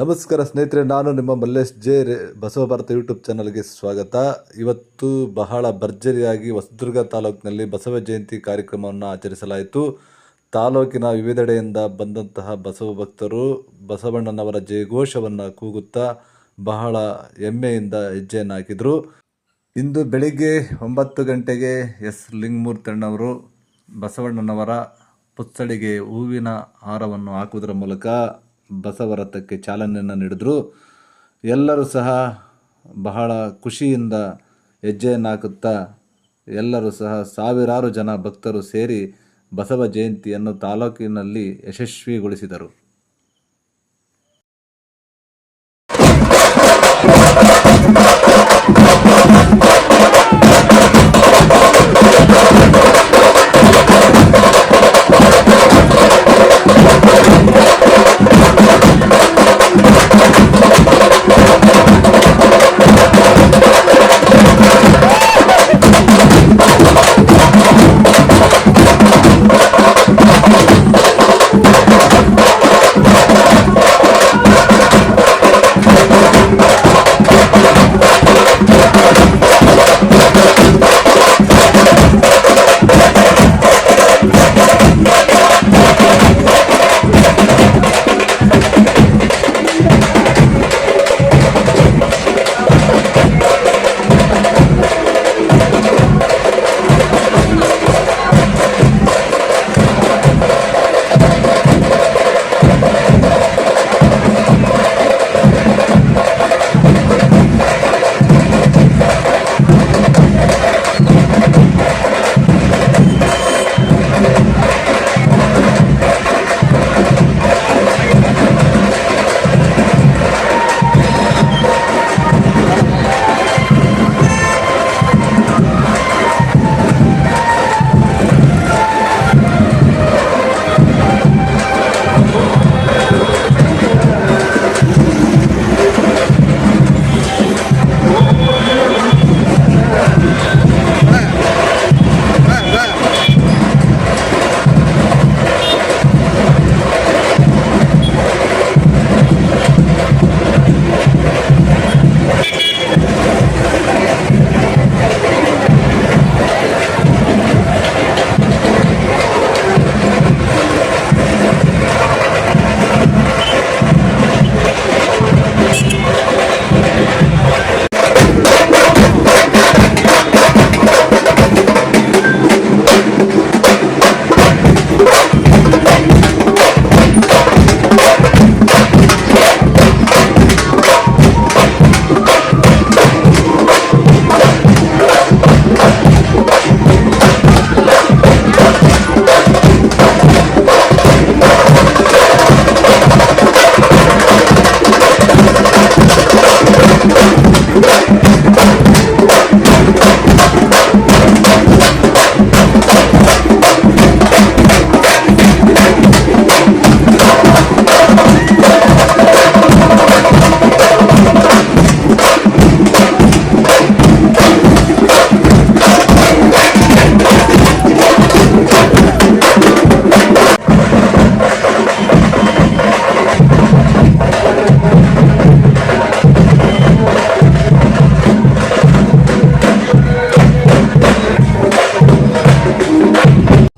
ನಮಸ್ಕಾರ ಸ್ನೇಹಿತರೆ, ನಾನು ನಿಮ್ಮ ಮಲ್ಲೇಶ್ ಜೆ. ಬಸವ ಭಾರತ ಯೂಟ್ಯೂಬ್ ಚಾನಲ್ಗೆ ಸ್ವಾಗತ. ಇವತ್ತು ಬಹಳ ಭರ್ಜರಿಯಾಗಿ ಹೊಸದುರ್ಗ ತಾಲೂಕಿನಲ್ಲಿ ಬಸವ ಜಯಂತಿ ಕಾರ್ಯಕ್ರಮವನ್ನು ಆಚರಿಸಲಾಯಿತು. ತಾಲೂಕಿನ ವಿವಿಧೆಡೆಯಿಂದ ಬಂದಂತಹ ಬಸವ ಭಕ್ತರು ಬಸವಣ್ಣನವರ ಜಯಘೋಷವನ್ನು ಕೂಗುತ್ತಾ ಬಹಳ ಹೆಮ್ಮೆಯಿಂದ ಹೆಜ್ಜೆಯನ್ನು ಹಾಕಿದರು. ಇಂದು ಬೆಳಿಗ್ಗೆ 9 ಗಂಟೆಗೆ ಎಸ್ ಲಿಂಗಮೂರ್ತಣ್ಣವರು ಬಸವಣ್ಣನವರ ಪುತ್ಥಳಿಗೆ ಹೂವಿನ ಹಾರವನ್ನು ಹಾಕುವುದರ ಮೂಲಕ ಬಸವರಥಕ್ಕೆ ಚಾಲನೆಯನ್ನು ನೀಡಿದರು. ಎಲ್ಲರೂ ಸಹ ಬಹಳ ಖುಷಿಯಿಂದ ಹೆಜ್ಜೆಯನ್ನು ಹಾಕುತ್ತಾ ಎಲ್ಲರೂ ಸಹ ಸಾವಿರಾರು ಜನ ಭಕ್ತರು ಸೇರಿ ಬಸವ ಜಯಂತಿಯನ್ನು ತಾಲೂಕಿನಲ್ಲಿ ಯಶಸ್ವಿಗೊಳಿಸಿದರು.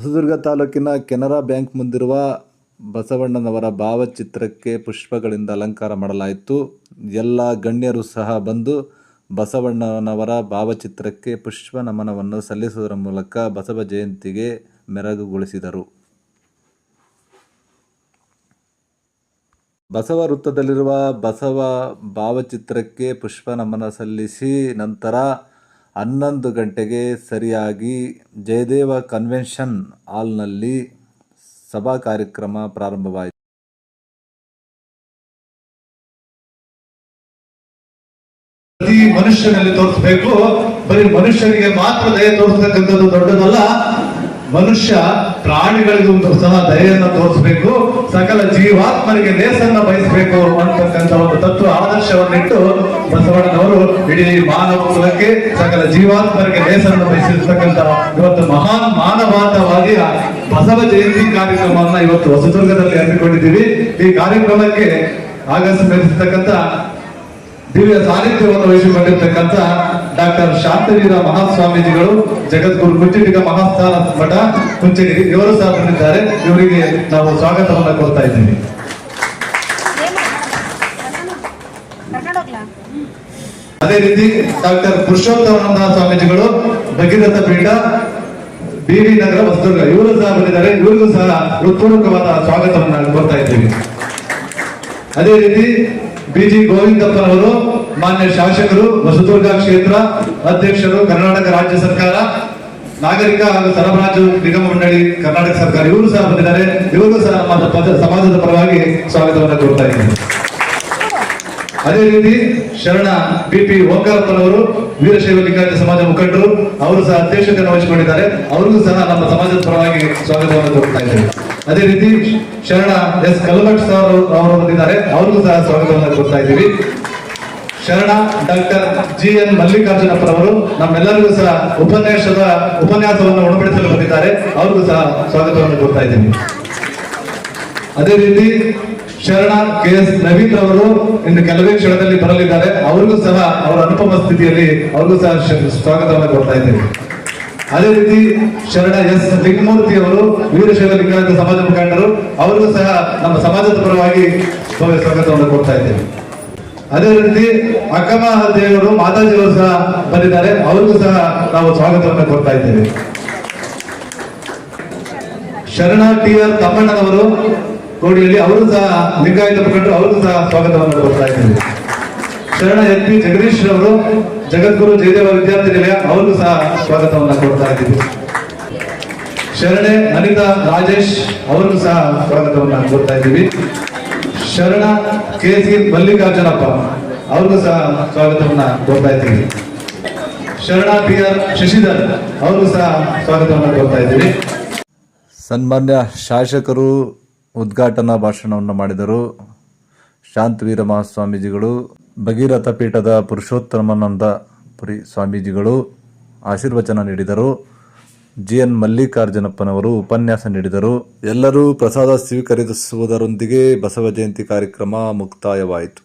ಹೊಸದುರ್ಗ ತಾಲೂಕಿನ ಕೆನರಾ ಬ್ಯಾಂಕ್ ಮುಂದಿರುವ ಬಸವಣ್ಣನವರ ಭಾವಚಿತ್ರಕ್ಕೆ ಪುಷ್ಪಗಳಿಂದ ಅಲಂಕಾರ ಮಾಡಲಾಯಿತು. ಎಲ್ಲ ಗಣ್ಯರು ಸಹ ಬಂದು ಬಸವಣ್ಣನವರ ಭಾವಚಿತ್ರಕ್ಕೆ ಪುಷ್ಪ ನಮನವನ್ನು ಸಲ್ಲಿಸುವುದರ ಮೂಲಕ ಬಸವ ಜಯಂತಿಗೆ ಮೆರಗುಗೊಳಿಸಿದರು. ಬಸವ ವೃತ್ತದಲ್ಲಿರುವ ಬಸವ ಭಾವಚಿತ್ರಕ್ಕೆ ಪುಷ್ಪ ನಮನ ಸಲ್ಲಿಸಿ ನಂತರ 11 ಗಂಟೆಗೆ ಸರಿಯಾಗಿ ಜಯದೇವ ಕನ್ವೆನ್ಷನ್ ಹಾಲ್ನಲ್ಲಿ ಸಭಾ ಕಾರ್ಯಕ್ರಮ ಪ್ರಾರಂಭವಾಯಿತು. ಪ್ರತಿ ಮನುಷ್ಯನಲ್ಲಿ ತೋರಿಸಬೇಕು. ಬರೀ ಮನುಷ್ಯನಿಗೆ ಮಾತ್ರ ದಯೆ ತೋರಿಸತಕ್ಕಂಥದ್ದು ದೊಡ್ಡದಲ್ಲ, ಮನುಷ್ಯ ಪ್ರಾಣಿಗಳಿಗೂ ಸಹ ದಯೆಯನ್ನು ತೋರಿಸಬೇಕು. ಸಕಲ ಜೀವಾತ್ಮರಿಗೆ ಲೇಸನ್ನ ಬಯಸಬೇಕು ಅಂತಕ್ಕಂಥ ಒಂದು ತತ್ವ ಆದರ್ಶವನ್ನಿಟ್ಟು ಬಸವಣ್ಣನವರು ಇಡೀ ಮಾನವ ಕುಲಕ್ಕೆ ಸಕಲ ಜೀವಾತ್ಮರಿಗೆ ಲೇಸನ್ನು ಬಯಸಿರ್ತಕ್ಕಂಥ ಇವತ್ತು ಮಹಾನ್ ಮಾನವಾದವಾಗಿ ಬಸವ ಜಯಂತಿ ಕಾರ್ಯಕ್ರಮವನ್ನ ಇವತ್ತು ಹೊಸದುರ್ಗದಲ್ಲಿ ಹಮ್ಮಿಕೊಂಡಿದ್ದೀವಿ. ಈ ಕಾರ್ಯಕ್ರಮಕ್ಕೆ ಆಗಮಿಸಿರ್ತಕ್ಕಂಥ ದಿವ್ಯ ಸಾನ್ನಿಧ್ಯವನ್ನು ವಹಿಸಿಕೊಂಡಿರ್ತಕ್ಕಂಥ ಡಾಕ್ಟರ್ ಶಾಂತವೀರ ಮಹಾಸ್ವಾಮೀಜಿಗಳು ಜಗದ್ಗುರು ಕುಂಚಿಟಿಗ ಮಹಾಸ್ಥಾನ ಮಠ ಕುಂಚಿಟಿಗ ಇವರು ಸಹ ಬಂದಿದ್ದಾರೆ. ಇವರಿಗೆ ನಾವು ಸ್ವಾಗತವನ್ನು ಕೊಡ್ತಾ ಇದ್ದೀವಿ. ಅದೇ ರೀತಿ ಡಾಕ್ಟರ್ ಪುರುಷೋತ್ತಮಾನಂದ ಸ್ವಾಮೀಜಿಗಳು ಭಗೀರಥ ಪೀಠ BV ನಗರ ಹೊಸದುರ್ಗ ಇವರು ಸಹ ಬಂದಿದ್ದಾರೆ. ಇವರಿಗೂ ಸಹ ಹೃತ್ಪೂರ್ವಕವಾದ ಸ್ವಾಗತವನ್ನು ಕೊಡ್ತಾ ಇದ್ದೀವಿ. ಅದೇ ರೀತಿ BG ಗೋವಿಂದಪ್ಪನವರು ಮಾನ್ಯ ಶಾಸಕರು, ಹೊಸದುರ್ಗ ಕ್ಷೇತ್ರ ಅಧ್ಯಕ್ಷರು, ಕರ್ನಾಟಕ ರಾಜ್ಯ ಸರ್ಕಾರ, ನಾಗರಿಕ ಹಾಗೂ ಸರಬರಾಜು ನಿಗಮ ಮಂಡಳಿ ಕರ್ನಾಟಕ ಸರ್ಕಾರ ಇವರು ಸಹ ಬಂದಿದ್ದಾರೆ. ಇವರು ಸಹ ನಮ್ಮ ಸಮಾಜದ ಪರವಾಗಿ ಸ್ವಾಗತವನ್ನು ಕೊಡ್ತಾ ಇದ್ದೀವಿ. ಅದೇ ರೀತಿ ಶರಣ BP ಓಂಕಾರಪ್ಪನವರು ವೀರಶೈವ ಲಿಂಗಾಯತ ಸಮಾಜ ಮುಖಂಡರು, ಅವರು ಸಹ ಅಧ್ಯಕ್ಷತೆಯನ್ನು ವಹಿಸಿಕೊಂಡಿದ್ದಾರೆ. ಅವರಿಗೂ ಸಹ ನಮ್ಮ ಸಮಾಜದ ಪರವಾಗಿ ಸ್ವಾಗತವನ್ನು ಕೊಡ್ತಾ ಇದ್ದೇವೆ. ಅದೇ ರೀತಿ ಶರಣ S ಕಲ್ಮಠ್ ಸರ್ ಅವರು ಬಂದಿದ್ದಾರೆ. ಅವರಿಗೂ ಸಹ ಸ್ವಾಗತವನ್ನು ಕೊಡ್ತಾ ಇದ್ದೀವಿ. ಶರಣ ಡಾಕ್ಟರ್ GN ಮಲ್ಲಿಕಾರ್ಜುನಪ್ಪರವರು ನಮ್ಮೆಲ್ಲರಿಗೂ ಸಹ ಉಪನ್ಯಾಸವನ್ನು ಉಣಬಡಿಸಲು ಬಂದಿದ್ದಾರೆ. ಅವ್ರಿಗೂ ಸಹ ಸ್ವಾಗತವನ್ನು ಕೊಡ್ತಾ ಇದ್ದೀವಿ. ಅದೇ ರೀತಿ ಶರಣ KS ನವೀನ್ ಅವರು ಇನ್ನು ಕೆಲವೇ ಕ್ಷಣದಲ್ಲಿ ಬರಲಿದ್ದಾರೆ. ಅವರಿಗೂ ಸಹ ಅವರ ಅನುಪಮ ಸ್ಥಿತಿಯಲ್ಲಿ ಅವ್ರಿಗೂ ಸಹ ಸ್ವಾಗತವನ್ನು ಕೊಡ್ತಾ ಇದ್ದೇವೆ. ಅದೇ ರೀತಿ ಶರಣ S ಲಿಂಗಮೂರ್ತಿ ಅವರು ವೀರಶೈವ ಲಿಂಗಾಯತ ಸಮಾಜ ಮುಖಂಡರು, ಅವರಿಗೂ ಸಹ ನಮ್ಮ ಸಮಾಜದ ಪರವಾಗಿ ಸ್ವಾಗತವನ್ನು ಕೊಡ್ತಾ ಇದ್ದೇವೆ. ಅದೇ ರೀತಿ ಅಕ್ಕಮ್ಮ ದೇವರು ಮಾತಾಜಿಯವರು ಸಹ ಬಂದಿದ್ದಾರೆ. ಅವರಿಗೂ ಸಹ ನಾವು ಸ್ವಾಗತವನ್ನು ಕೊಡ್ತಾ ಇದ್ದೇವೆ. ಶರಣ TR ತಮ್ಮಣ್ಣನವರು ಕೋಡಿಯಲ್ಲಿ ಅವರು ಸಹ ಲಿಂಗಾಯತ ಮುಖಂಡರು, ಅವರಿಗೂ ಸಹ ಸ್ವಾಗತವನ್ನು ಕೊಡ್ತಾ ಇದ್ದೇವೆ. ಶರಣ SP ಜಗದೀಶ್ ಅವರು ಜಗದ್ಗುರು ಜಯದೇವ ವಿದ್ಯಾರ್ಥಿ ನಿಲಯ, ಅವರಿಗೂ ಸಹ ಸ್ವಾಗತವನ್ನು ಕೊಡ್ತಾ ಇದ್ದೀವಿ. ಶರಣೆ ಅನಿತಾ ರಾಜೇಶ್ ಅವರಿಗೂ ಸಹ ಸ್ವಾಗತವನ್ನು ಕೊಡ್ತಾ ಇದ್ದೀವಿ. ಶರಣ KC ಮಲ್ಲಿಕಾರ್ಜುನಪ್ಪ ಅವ್ರಿಗೂ ಸಹ ಸ್ವಾಗತವನ್ನ ಕೊಡ್ತಾ ಇದ್ದೀವಿ. ಶರಣ PR ಶಶಿಧರ್ ಅವ್ರಿಗೂ ಸಹ ಸ್ವಾಗತವನ್ನು ಕೊಡ್ತಾ ಇದ್ದೀವಿ. ಸನ್ಮಾನ್ಯ ಶಾಸಕರು ಉದ್ಘಾಟನಾ ಭಾಷಣವನ್ನು ಮಾಡಿದರು. ಶಾಂತವೀರ ಮಹಾಸ್ವಾಮೀಜಿಗಳು, ಭಗೀರಥ ಪೀಠದ ಪುರುಷೋತ್ತಮಾನಂದ ಪುರಿ ಸ್ವಾಮೀಜಿಗಳು ಆಶೀರ್ವಚನ ನೀಡಿದರು. GN ಮಲ್ಲಿಕಾರ್ಜುನಪ್ಪನವರು ಉಪನ್ಯಾಸ ನೀಡಿದರು. ಎಲ್ಲರೂ ಪ್ರಸಾದ ಸ್ವೀಕರಿಸುವುದರೊಂದಿಗೆ ಬಸವ ಜಯಂತಿ ಕಾರ್ಯಕ್ರಮ ಮುಕ್ತಾಯವಾಯಿತು.